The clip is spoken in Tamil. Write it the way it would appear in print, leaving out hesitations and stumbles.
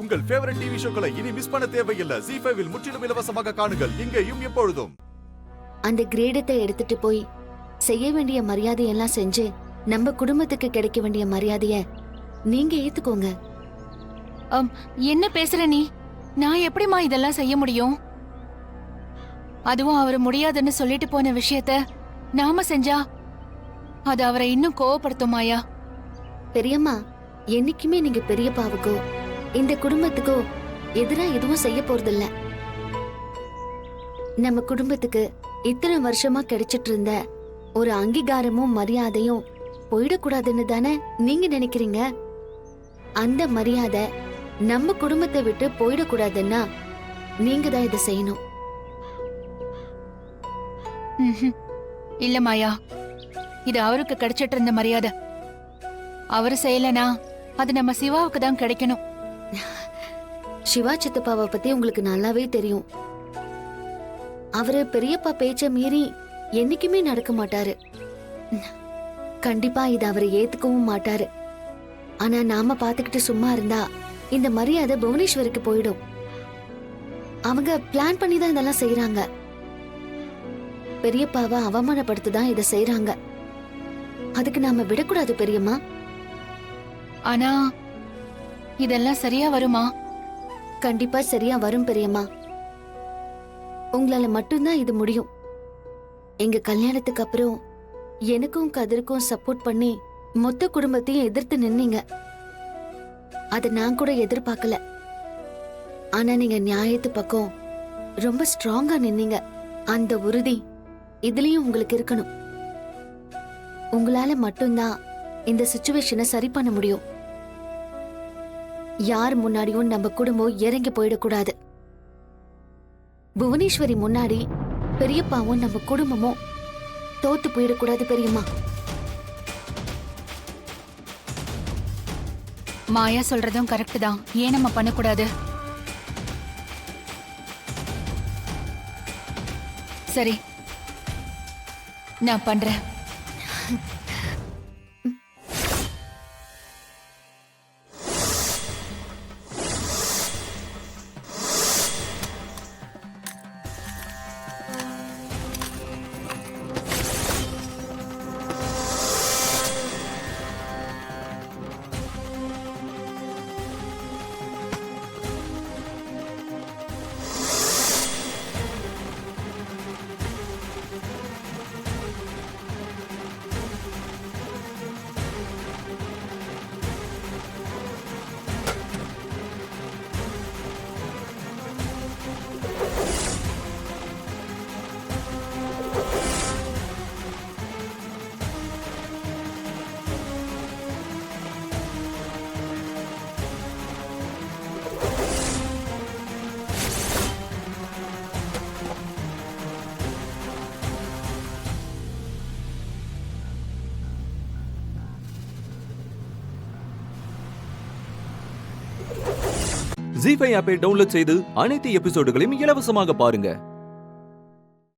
உங்கள் ஃபேவரட் டிவி ஷோக்களை இனி மிஸ் பண்ண தேவையில்லை. ZEE5 இல் முற்றிலும் இலவசமாக காணுங்கள். இங்கேயும் எப்பொழுதும். அந்த கிரேடத்தை எடுத்துட்டு போய் செய்ய வேண்டிய மரியாதையெல்லாம் செஞ்சு நம்ம குடும்பத்துக்கு கிடைக்க வேண்டிய மரியாதைய நீங்க ஏத்துக்கோங்க. என்ன பேசுற நீ? நான் எப்படிமா இதெல்லாம் செய்ய முடியும்? அதுவும் அவர் முடியாதுன்னு சொல்லிட்டு போன விஷயத்த நாம செஞ்சா அது அவரை இன்னும் கோவப்படுத்துமாயா? பெரியம்மா, என்னைக்குமே நீங்க பெரியப்பாவுக்கோ இந்த குடும்பத்துக்கோ எதிரா எதுவும் செய்ய போறதில்ல. நம்ம குடும்பத்துக்கு இத்தனை வருஷமா கிடைச்சிட்டு இருந்த ஒரு அங்கீகாரமும் மரியாதையும் போயிடக்கூடாதுன்னு தானே நீங்க நினைக்கிறீங்க? அந்த மரியாதை நம்ம குடும்பத்தை விட்டு போயிடக்கூடாதுன்னா நீங்க தான் இதை செய்யணும். இல்ல மாயா, இது அவருக்கு கிடைச்சிட்டு இருந்த மரியாதை. அவரு செய்யலனா அது நம்ம சிவாவுக்கு தான் கிடைக்கணும். சிவா சித்தப்பாவை பத்தி உங்களுக்கு நல்லாவே தெரியும். அவரு பெரியப்பா பேச்ச மீறி என்னைக்குமே நடக்க மாட்டாரு. கண்டிப்பா இத அவரை ஏத்துக்கவும் மாட்டாரு. ஆனா நாம பாத்துக்கிட்டு சும்மா இருந்தா இந்த மரியாதை புவனேஸ்வருக்கு போயிடும். அவங்க பிளான் பண்ணி தான் இதெல்லாம் செய்யறாங்க. பெரியப்பாவை அவமானப்படுத்திதான் இதை செய்யறாங்க. அதுக்கு நாம விடக்கூடாது பெரியம்மா. ஆனா இதெல்லாம் சரியா வருமா? கண்டிப்பா சரியா வரும் பெரியம்மா. உங்களால மட்டும்தான் இது முடியும். எங்க கல்யாணத்துக்கு அப்புறம் எனக்கும் கதிருக்கும் சப்போர்ட் பண்ணி மொத்த குடும்பத்தையும் எதிர்த்து நின்னீங்க. அத நான் கூட எதிர்பார்க்கல. ஆனா நீங்க நியாயத்து பக்கம் ரொம்ப ஸ்ட்ராங்கா நின்னீங்க. அந்த உறுதி இதுலயும் உங்களுக்கு இருக்கணும். உங்களால மட்டும்தான் இந்த சிச்சுவேஷனை சரி பண்ண முடியும். யார் முன்னாடியும் நம்ம குடும்பம் இறங்கி போயிடக்கூடாது. புவனேஸ்வரி முன்னாடி பெரியப்பாவும் நம்ம குடும்பமும் தோத்து போயிடக்கூடாது பெரியம்மா. மாயா சொல்றதும் கரெக்ட் தான். ஏன் நம்ம பண்ணக்கூடாது? சரி, நான் பண்றேன். ZEE5 ஆப்பை டவுன்லோட் செய்து அனைத்து எபிசோடுகளையும் இலவசமாக பாருங்க.